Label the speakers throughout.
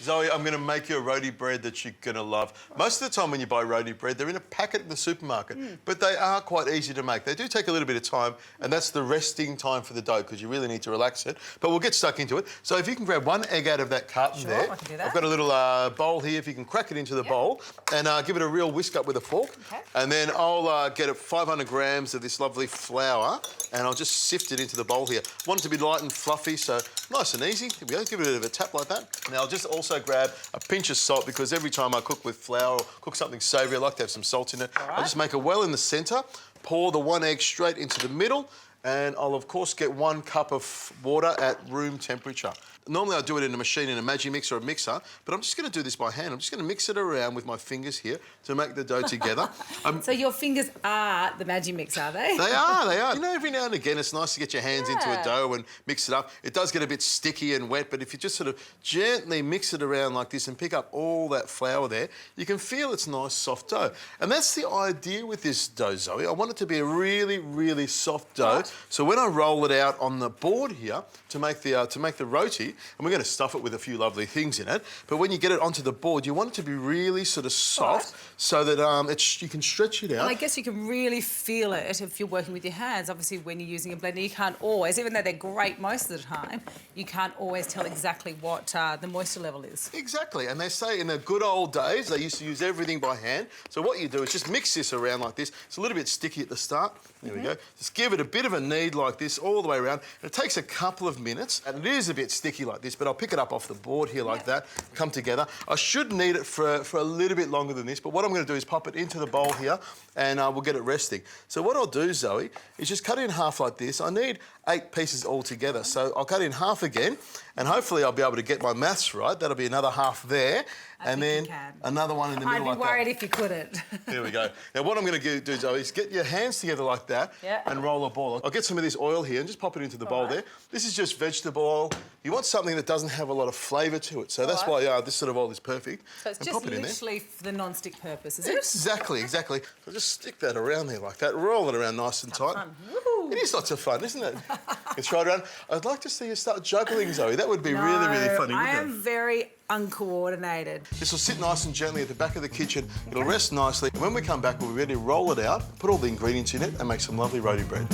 Speaker 1: Zoe, I'm going to make you a roti bread that you're going to love. Most of the time when you buy roti bread, they're in a packet in the supermarket, but they are quite easy to make. They do take a little bit of time, and that's the resting time for the dough, because you really need to relax it. But we'll get stuck into it. So if you can grab one egg out of that carton there.
Speaker 2: I can do that.
Speaker 1: I've got a little bowl here. If you can crack it into the bowl and give it a real whisk up with a fork.
Speaker 2: Okay.
Speaker 1: And then I'll get 500 grams of this lovely flour, and I'll just sift it into the bowl here. Want it to be light and fluffy, so nice and easy. Here we go. Give it a bit of a tap like that. Now I'll just also grab a pinch of salt, because every time I cook with flour or cook something savoury, I like to have some salt in it.
Speaker 2: All right.
Speaker 1: I'll just make a well in the centre, pour the one egg straight into the middle, and I'll of course get 1 cup of water at room temperature. Normally I do it in a machine, in a Magimix or a mixer, but I'm just going to do this by hand. I'm just going to mix it around with my fingers here to make the dough together.
Speaker 2: So your fingers are the Magimix, are they?
Speaker 1: They are. You know, every now and again it's nice to get your hands into a dough and mix it up. It does get a bit sticky and wet, but if you just sort of gently mix it around like this and pick up all that flour there, you can feel it's nice, soft dough. And that's the idea with this dough, Zoe. I want it to be a really, really soft dough.
Speaker 2: Right.
Speaker 1: So when I roll it out on the board here to make the roti, and we're going to stuff it with a few lovely things in it, but when you get it onto the board, you want it to be really sort of soft, so that you can stretch it out.
Speaker 2: And I guess you can really feel it if you're working with your hands. Obviously, when you're using a blender, you can't always, even though they're great most of the time, you can't always tell exactly what the moisture level is.
Speaker 1: Exactly, and they say in the good old days, they used to use everything by hand. So what you do is just mix this around like this. It's a little bit sticky at the start. There we go. Just give it a bit of a knead like this all the way around. And it takes a couple of minutes, and it is a bit sticky like this, but I'll pick it up off the board here like that, come together. I should knead it for a little bit longer than this, but what I'm going to do is pop it into the bowl here, and we'll get it resting. So what I'll do, Zoe, is just cut it in half like this. I need 8 pieces all together, so I'll cut it in half again, and hopefully I'll be able to get my maths right. That'll be another half there, and then another one in the middle like that.
Speaker 2: I'd be worried if you couldn't.
Speaker 1: There we go. Now what I'm going to do, Zoe, is get your hands together like that and roll a ball. I'll get some of this oil here and just pop it into the bowl there. This is just vegetable oil. You want something that doesn't have a lot of flavour to it, so that's why this sort of oil is perfect.
Speaker 2: So it's just literally for the non-stick purpose, is it?
Speaker 1: Exactly. So just stick that around there like that, roll it around nice and tight. It is lots of fun, isn't it? You try it around. I'd like to see you start juggling, Zoe. That would be really, really funny, wouldn't it?
Speaker 2: I am very uncoordinated.
Speaker 1: This will sit nice and gently at the back of the kitchen. It'll rest nicely. When we come back, we'll be ready to roll it out, put all the ingredients in it, and make some lovely roti bread.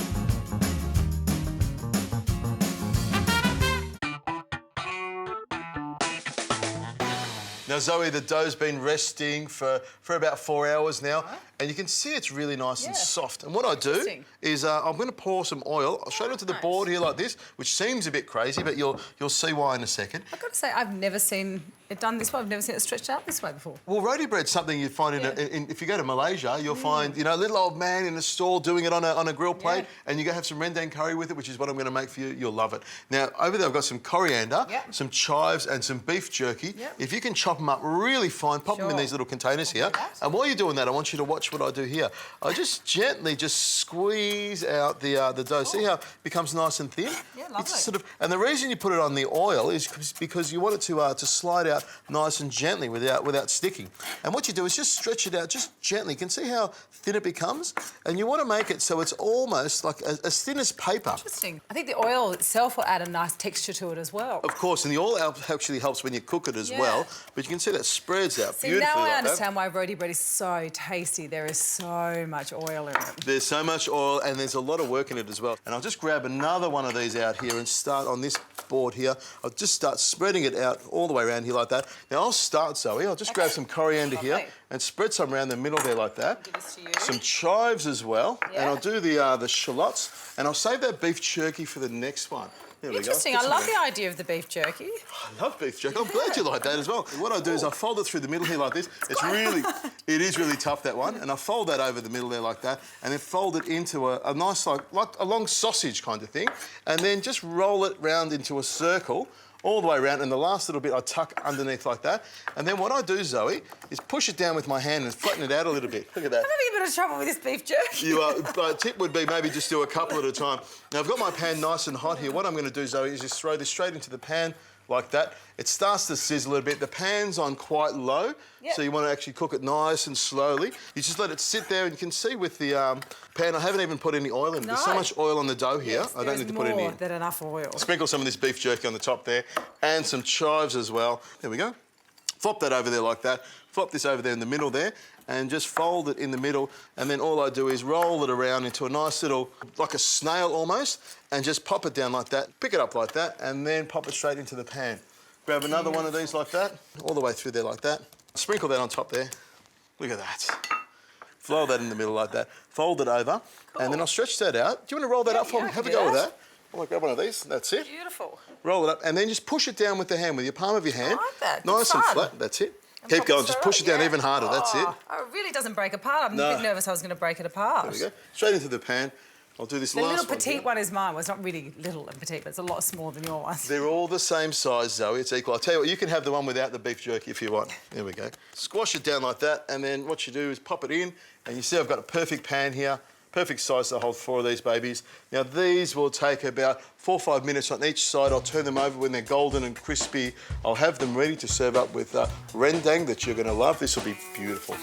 Speaker 1: Now, Zoe, the dough's been resting for about 4 hours now, and you can see it's really nice and soft. And what I do is I'm going to pour some oil straight onto the board here like this, which seems a bit crazy, but you'll see why in a second.
Speaker 2: I've got to say, I've never seen it done this way. I've never seen it stretched out this way before.
Speaker 1: Well, roti bread's something you find if you go to Malaysia, you'll find, you know, a little old man in a stall doing it on a grill plate, and you go have some rendang curry with it, which is what I'm going to make for you. You'll love it. Now, over there I've got some coriander, some chives and some beef jerky. If you can chop them up really fine, pop them in these little containers here. And while you're doing that, I want you to watch what I do here. I just gently squeeze out the dough. See how it becomes nice and thin?
Speaker 2: Yeah, lovely.
Speaker 1: It's and the reason you put it on the oil is because you want it to slide out nice and gently without sticking. And what you do is just stretch it out just gently. You can see how thin it becomes, and you want to make it so it's almost like as thin as paper.
Speaker 2: Interesting. I think the oil itself will add a nice texture to it as well.
Speaker 1: Of course, and the oil actually helps when you cook it as well, but you can see that spreads out beautifully.
Speaker 2: Now I
Speaker 1: like
Speaker 2: understand why roti bread is so tasty. There is so much oil in it.
Speaker 1: There's so much oil, and there's a lot of work in it as well. And I'll just grab another one of these out here and start on this board here. I'll just start spreading it out all the way around here like that. Now I'll start, Zoe. I'll just grab some coriander here and spread some around the middle there like that.
Speaker 2: Give this to you.
Speaker 1: Some chives as well, and I'll do the shallots, and I'll save that beef jerky for the next one. There we go.
Speaker 2: Interesting. I love the idea of the beef jerky.
Speaker 1: I love beef jerky. I'm glad you like that as well. What I do is I fold it through the middle here like this. It is really tough, that one. And I fold that over the middle there like that, and then fold it into a nice, like a long sausage kind of thing, and then just roll it round into a circle all the way around, and the last little bit I tuck underneath like that. And then what I do, Zoe, is push it down with my hand and flatten it out a little bit. Look at that.
Speaker 2: I'm having a bit of trouble with this beef jerky.
Speaker 1: But tip would be maybe just do a couple at a time. Now, I've got my pan nice and hot here. What I'm going to do, Zoe, is just throw this straight into the pan like that. It starts to sizzle a bit. The pan's on quite low, so you want to actually cook it nice and slowly. You just let it sit there, and you can see with the pan, I haven't even put any oil in it. There's so much oil on the dough here, I don't need to put any in.
Speaker 2: More than enough oil.
Speaker 1: Sprinkle some of this beef jerky on the top there, and some chives as well. There we go. Flop that over there like that. Flop this over there in the middle there, and just fold it in the middle. And then all I do is roll it around into a nice little, like a snail almost, and just pop it down like that. Pick it up like that, and then pop it straight into the pan. Grab another one of these like that, all the way through there like that. Sprinkle that on top there. Look at that. Flow that in the middle like that. Fold it over, and then I'll stretch that out. Do you want to roll that up for me? Have a go with that. I'm going to grab one of these. That's it.
Speaker 2: Beautiful.
Speaker 1: Roll it up, and then just push it down with the hand, with your palm of your hand.
Speaker 2: I like that.
Speaker 1: Nice and flat. That's it. Keep going. Just push it down even harder. That's it.
Speaker 2: Oh, it really doesn't break apart. I'm a bit nervous I was going to break it apart.
Speaker 1: There we go. Straight into the pan. I'll do this
Speaker 2: the
Speaker 1: last one.
Speaker 2: The little petite one is mine. Well, it's not really little and petite, but it's a lot smaller than your one.
Speaker 1: They're all the same size, Zoe. It's equal. I'll tell you what, you can have the one without the beef jerky if you want. There we go. Squash it down like that, and then what you do is pop it in, and you see I've got a perfect pan here. Perfect size to hold 4 of these babies. Now, these will take about 4 or 5 minutes on each side. I'll turn them over when they're golden and crispy. I'll have them ready to serve up with rendang that you're going to love. This will be beautiful.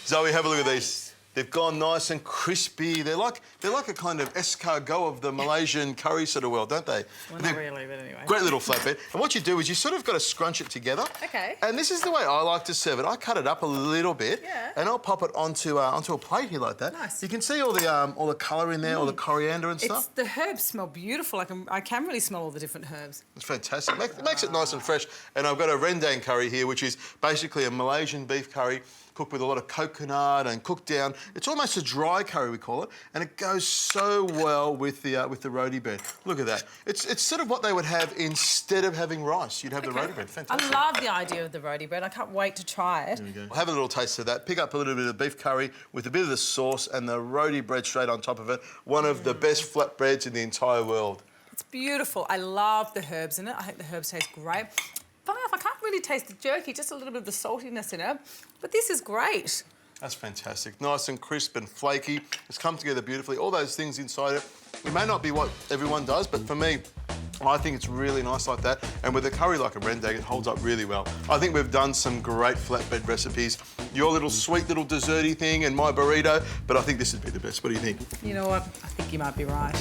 Speaker 1: Zoe, have a look at these. They've gone nice and crispy. They're like a kind of escargot of the Malaysian curry sort of world, don't they?
Speaker 2: Well, not really, but anyway.
Speaker 1: Great little flatbread. And what you do is you sort of got to scrunch it together.
Speaker 2: Okay.
Speaker 1: And this is the way I like to serve it. I cut it up a little bit, and I'll pop it onto a plate here like that.
Speaker 2: Nice.
Speaker 1: You can see all the colour in there, all the coriander and stuff.
Speaker 2: The herbs smell beautiful. I can really smell all the different herbs.
Speaker 1: It's fantastic. Makes it nice and fresh. And I've got a rendang curry here, which is basically a Malaysian beef curry cooked with a lot of coconut and cooked down. It's almost a dry curry, we call it, and it goes so well with the roti bread. Look at that. It's sort of what they would have instead of having rice. You'd have the roti bread. Fantastic.
Speaker 2: I love the idea of the roti bread. I can't wait to try it.
Speaker 1: There we go. Have a little taste of that. Pick up a little bit of beef curry with a bit of the sauce and the roti bread straight on top of it. One of the best flatbreads in the entire world.
Speaker 2: It's beautiful. I love the herbs in it. I think the herbs taste great. Funny enough, I can't really taste the jerky, just a little bit of the saltiness in it. But this is great.
Speaker 1: That's fantastic. Nice and crisp and flaky. It's come together beautifully. All those things inside it. It may not be what everyone does, but for me, I think it's really nice like that. And with a curry like a rendang, it holds up really well. I think we've done some great flatbread recipes. Your little sweet little desserty thing and my burrito, but I think this would be the best. What do you think?
Speaker 2: You know what? I think you might be right.